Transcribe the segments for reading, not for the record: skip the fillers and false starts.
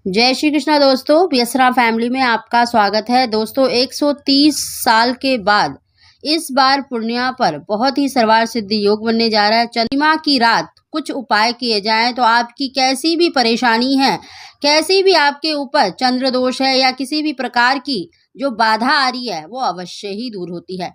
जय श्री कृष्णा दोस्तों, पियसरा फैमिली में आपका स्वागत है। दोस्तों 130 साल के बाद इस बार पूर्णिमा पर बहुत ही सर्वार सिद्धि योग बनने जा रहा है। चंद्रमा की रात कुछ उपाय किए जाएं तो आपकी कैसी भी परेशानी है, कैसी भी आपके ऊपर चंद्र दोष है या किसी भी प्रकार की जो बाधा आ रही है वो अवश्य ही दूर होती है।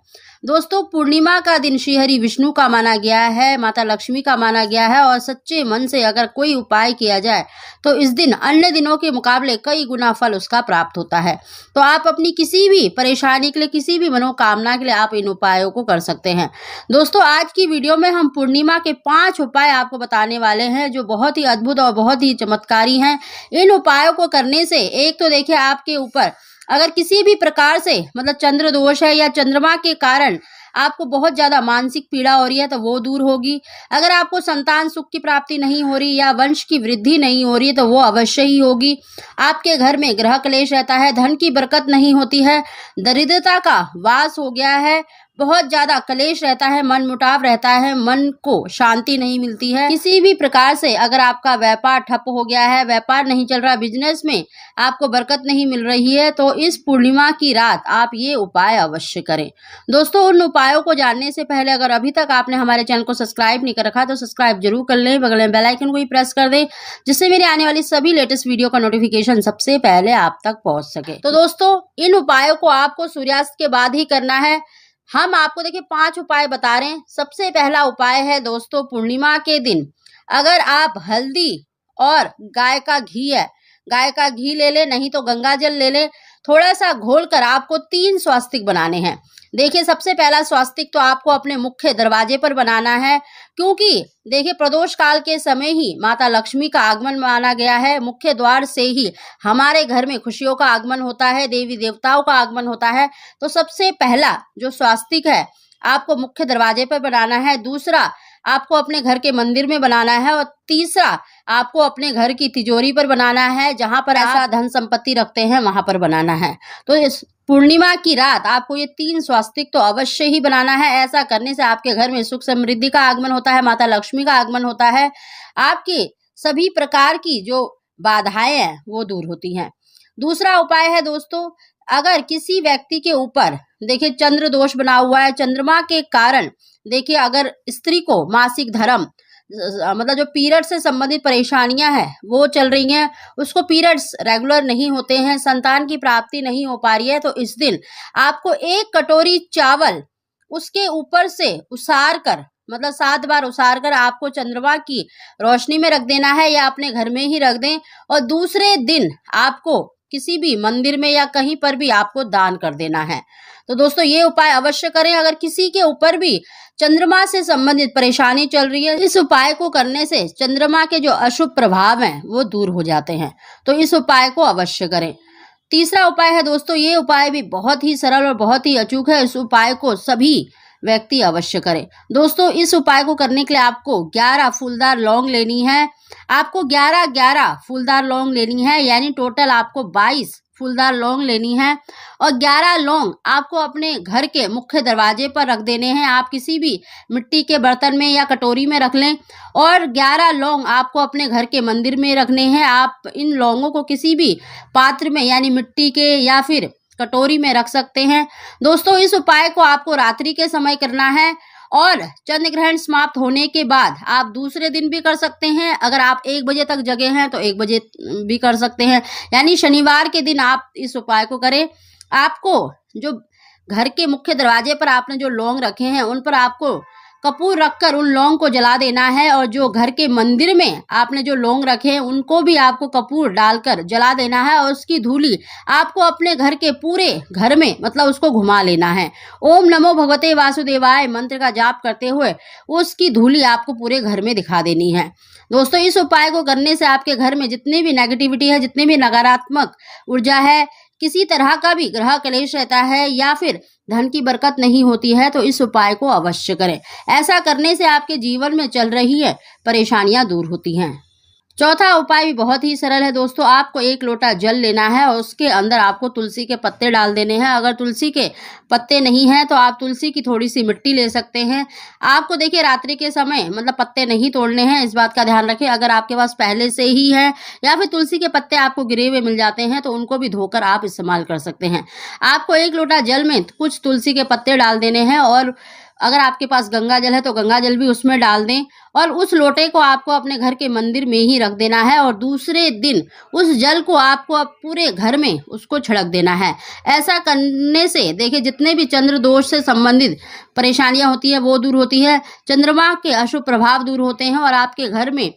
दोस्तों पूर्णिमा का दिन श्री हरि विष्णु का माना गया है, माता लक्ष्मी का माना गया है और सच्चे मन से अगर कोई उपाय किया जाए तो इस दिन अन्य दिनों के मुकाबले कई गुना फल उसका प्राप्त होता है। तो आप अपनी किसी भी परेशानी के लिए, किसी भी मनोकामना के लिए आप इन उपायों को कर सकते हैं। दोस्तों आज की वीडियो में हम पूर्णिमा के 5 उपाय आपको बताने वाले हैं जो बहुत ही अद्भुत और बहुत ही चमत्कारी हैं। इन उपायों को करने से एक तो देखिए आपके ऊपर अगर किसी भी प्रकार से मतलब चंद्र दोष है या चंद्रमा के कारण आपको बहुत ज्यादा मानसिक पीड़ा हो रही है तो वो दूर होगी। अगर आपको संतान सुख की प्राप्ति नहीं हो रही या वंश की वृद्धि नहीं हो रही है तो वो अवश्य ही होगी। आपके घर में ग्रह क्लेश रहता है, धन की बरकत नहीं होती है, दरिद्रता का वास हो गया है, बहुत ज्यादा क्लेश रहता है, मन मुटाव रहता है, मन को शांति नहीं मिलती है। किसी भी प्रकार से अगर आपका व्यापार ठप हो गया है, व्यापार नहीं चल रहा, बिजनेस में आपको बरकत नहीं मिल रही है तो इस पूर्णिमा की रात आप ये उपाय अवश्य करें। दोस्तों उन उपायों को जानने से पहले अगर अभी तक आपने हमारे चैनल को सब्सक्राइब नहीं कर रखा तो सब्सक्राइब जरूर कर लें, बगल में बेल आइकन को भी प्रेस कर दें जिससे मेरे आने वाली सभी लेटेस्ट वीडियो का नोटिफिकेशन सबसे पहले आप तक पहुंच सके। तो दोस्तों इन उपायों को आपको सूर्यास्त के बाद ही करना है। हम आपको देखिए 5 उपाय बता रहे हैं। सबसे पहला उपाय है दोस्तों पूर्णिमा के दिन अगर आप हल्दी और गाय का घी है, गाय का घी ले ले, नहीं तो गंगा जल ले ले, थोड़ा सा घोल कर आपको 3 स्वास्तिक बनाने हैं। देखिए सबसे पहला स्वास्तिक तो आपको अपने मुख्य दरवाजे पर बनाना है क्योंकि देखिए प्रदोष काल के समय ही माता लक्ष्मी का आगमन माना गया है। मुख्य द्वार से ही हमारे घर में खुशियों का आगमन होता है, देवी देवताओं का आगमन होता है। तो सबसे पहला जो स्वास्तिक है आपको मुख्य दरवाजे पर बनाना है, दूसरा आपको अपने घर के मंदिर में बनाना है और तीसरा आपको अपने घर की तिजोरी पर बनाना है, जहां पर ऐसा धन संपत्ति रखते हैं वहां पर बनाना है। तो इस पूर्णिमा की रात आपको ये 3 स्वास्तिक तो अवश्य ही बनाना है। ऐसा करने से आपके घर में सुख समृद्धि का आगमन होता है, माता लक्ष्मी का आगमन होता है, आपकी सभी प्रकार की जो बाधाएं हैं वो दूर होती हैं। दूसरा उपाय है दोस्तों अगर किसी व्यक्ति के ऊपर देखिए चंद्र दोष बना हुआ है, चंद्रमा के कारण देखिए अगर स्त्री को मासिक धर्म मतलब जो पीरियड से संबंधित परेशानियां हैं वो चल रही हैं, उसको पीरियड्स रेगुलर नहीं होते हैं, संतान की प्राप्ति नहीं हो पा रही है तो इस दिन आपको 1 कटोरी चावल उसके ऊपर से उसार कर मतलब 7 बार उसार कर आपको चंद्रमा की रोशनी में रख देना है या अपने घर में ही रख दें और दूसरे दिन आपको किसी भी मंदिर में या कहीं पर भी आपको दान कर देना है। तो दोस्तों ये उपाय अवश्य करें। अगर किसी के ऊपर भी चंद्रमा से संबंधित परेशानी चल रही है, इस उपाय को करने से चंद्रमा के जो अशुभ प्रभाव हैं वो दूर हो जाते हैं। तो इस उपाय को अवश्य करें। तीसरा उपाय है दोस्तों, ये उपाय भी बहुत ही सरल और बहुत ही अचूक है। इस उपाय को सभी व्यक्ति अवश्य करें। दोस्तों इस उपाय को करने के लिए आपको 11 फूलदार लौंग लेनी है। आपको 11 फूलदार लौंग लेनी है, यानी टोटल आपको 22 फूलदार लौंग लेनी है और 11 लौंग आपको अपने घर के मुख्य दरवाजे पर रख देने हैं। आप किसी भी मिट्टी के बर्तन में या कटोरी में रख लें और 11 लौंग आपको अपने घर के मंदिर में रखने हैं। आप इन लौंगों को किसी भी पात्र में यानी मिट्टी के या फिर कटोरी में रख सकते हैं। दोस्तों इस उपाय को आपको रात्रि के समय करना है और चंद्र ग्रहण समाप्त होने के बाद आप दूसरे दिन भी कर सकते हैं। अगर आप 1 बजे तक जगे हैं तो 1 बजे भी कर सकते हैं, यानी शनिवार के दिन आप इस उपाय को करें। आपको जो घर के मुख्य दरवाजे पर आपने जो लौंग रखे हैं उन पर आपको कपूर रखकर उन लौंग को जला देना है और जो घर के मंदिर में आपने जो लौंग रखे हैं उनको भी आपको कपूर डालकर जला देना है और उसकी धूली आपको अपने घर के पूरे घर में मतलब उसको घुमा लेना है। ओम नमो भगवते वासुदेवाय मंत्र का जाप करते हुए उसकी धूली आपको पूरे घर में दिखा देनी है। दोस्तों इस उपाय को करने से आपके घर में जितनी भी नेगेटिविटी है, जितनी भी नकारात्मक ऊर्जा है, किसी तरह का भी ग्रह क्लेश रहता है या फिर धन की बरकत नहीं होती है तो इस उपाय को अवश्य करें। ऐसा करने से आपके जीवन में चल रही है परेशानियां दूर होती हैं। चौथा उपाय भी बहुत ही सरल है दोस्तों। आपको 1 लोटा जल लेना है और उसके अंदर आपको तुलसी के पत्ते डाल देने हैं। अगर तुलसी के पत्ते नहीं हैं तो आप तुलसी की थोड़ी-सी मिट्टी ले सकते हैं। आपको देखिए रात्रि के समय मतलब पत्ते नहीं तोड़ने हैं, इस बात का ध्यान रखें। अगर आपके पास पहले से ही है या फिर तुलसी के पत्ते आपको गिरे हुए मिल जाते हैं तो उनको भी धोकर आप इस्तेमाल कर सकते हैं। आपको 1 लोटा जल में कुछ तुलसी के पत्ते डाल देने हैं और अगर आपके पास गंगा जल है तो गंगा जल भी उसमें डाल दें और उस लोटे को आपको अपने घर के मंदिर में ही रख देना है और दूसरे दिन उस जल को आपको अब पूरे घर में उसको छिड़क देना है। ऐसा करने से देखिए जितने भी चंद्र दोष से संबंधित परेशानियां होती है वो दूर होती है, चंद्रमा के अशुभ प्रभाव दूर होते हैं और आपके घर में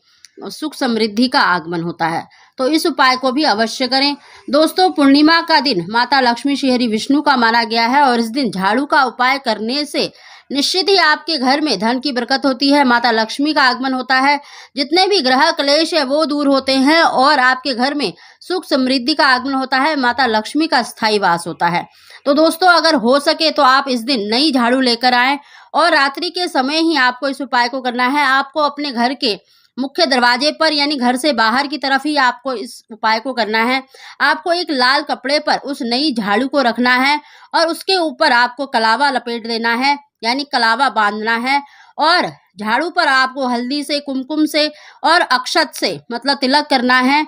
सुख समृद्धि का आगमन होता है। तो इस उपाय को भी अवश्य करें। दोस्तों, पूर्णिमा का दिन माता लक्ष्मी श्री हरि विष्णु का माना गया है और इस दिन झाड़ू का उपाय करने से निश्चित ही आपके घर में धन की बरकत होती है, माता लक्ष्मी का आगमन होता है, जितने भी ग्रह क्लेश है वो दूर होते हैं और आपके घर में सुख समृद्धि का आगमन होता है, माता लक्ष्मी का स्थायी वास होता है। तो दोस्तों, अगर हो सके तो आप इस दिन नई झाड़ू लेकर आएं और रात्रि के समय ही आपको इस उपाय को करना है। आपको अपने घर के मुख्य दरवाजे पर यानी घर से बाहर की तरफ ही आपको इस उपाय को करना है। आपको एक लाल कपड़े पर उस नई झाड़ू को रखना है और उसके ऊपर आपको कलावा लपेट देना है यानी कलावा बांधना है और झाड़ू पर आपको हल्दी से, कुमकुम से और अक्षत से मतलब तिलक करना है,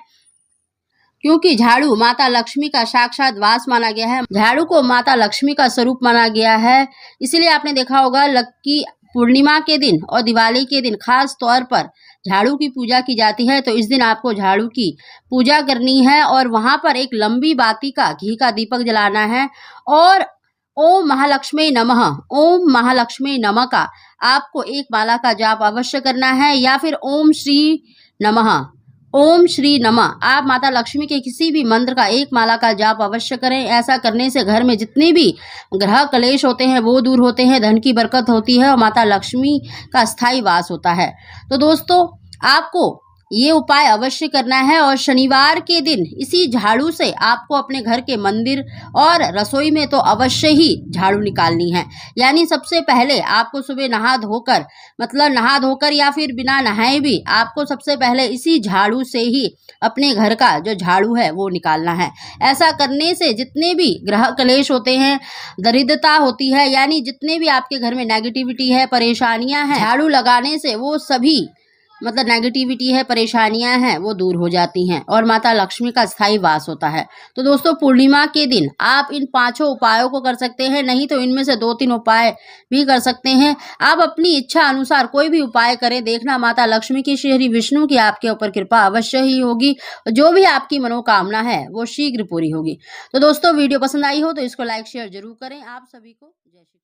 क्योंकि झाड़ू माता लक्ष्मी का साक्षात वास माना गया है। झाड़ू को माता लक्ष्मी का स्वरूप माना गया है, इसीलिए आपने देखा होगा लक्की पूर्णिमा के दिन और दिवाली के दिन खास तौर पर झाड़ू की पूजा की जाती है। तो इस दिन आपको झाड़ू की पूजा करनी है और वहां पर एक लंबी बाती का घी का दीपक जलाना है और ओम महालक्ष्मी नमः, ओम महालक्ष्मी नमः का आपको एक माला का जाप अवश्य करना है या फिर ओम श्री नमः, ओम श्री नमः आप माता लक्ष्मी के किसी भी मंत्र का एक माला का जाप अवश्य करें। ऐसा करने से घर में जितने भी ग्रह क्लेश होते हैं वो दूर होते हैं, धन की बरकत होती है और माता लक्ष्मी का स्थायी वास होता है। तो दोस्तों, आपको ये उपाय अवश्य करना है और शनिवार के दिन इसी झाड़ू से आपको अपने घर के मंदिर और रसोई में तो अवश्य ही झाड़ू निकालनी है। यानी सबसे पहले आपको सुबह नहा धोकर या फिर बिना नहाए भी आपको सबसे पहले इसी झाड़ू से ही अपने घर का जो झाड़ू है वो निकालना है। ऐसा करने से जितने भी ग्रह क्लेश होते हैं, दरिद्रता होती है, यानी जितने भी आपके घर में नेगेटिविटी है, परेशानियां हैं, झाड़ू लगाने से वो सभी मतलब नेगेटिविटी है, परेशानियां हैं, वो दूर हो जाती हैं और माता लक्ष्मी का स्थायी वास होता है। तो दोस्तों, पूर्णिमा के दिन आप इन 5 उपायों को कर सकते हैं, नहीं तो इनमें से 2-3 उपाय भी कर सकते हैं। आप अपनी इच्छा अनुसार कोई भी उपाय करें, देखना माता लक्ष्मी की श्री हरि विष्णु की आपके ऊपर कृपा अवश्य ही होगी। जो भी आपकी मनोकामना है वो शीघ्र पूरी होगी। तो दोस्तों, वीडियो पसंद आई हो तो इसको लाइक शेयर जरूर करें। आप सभी को जय श्री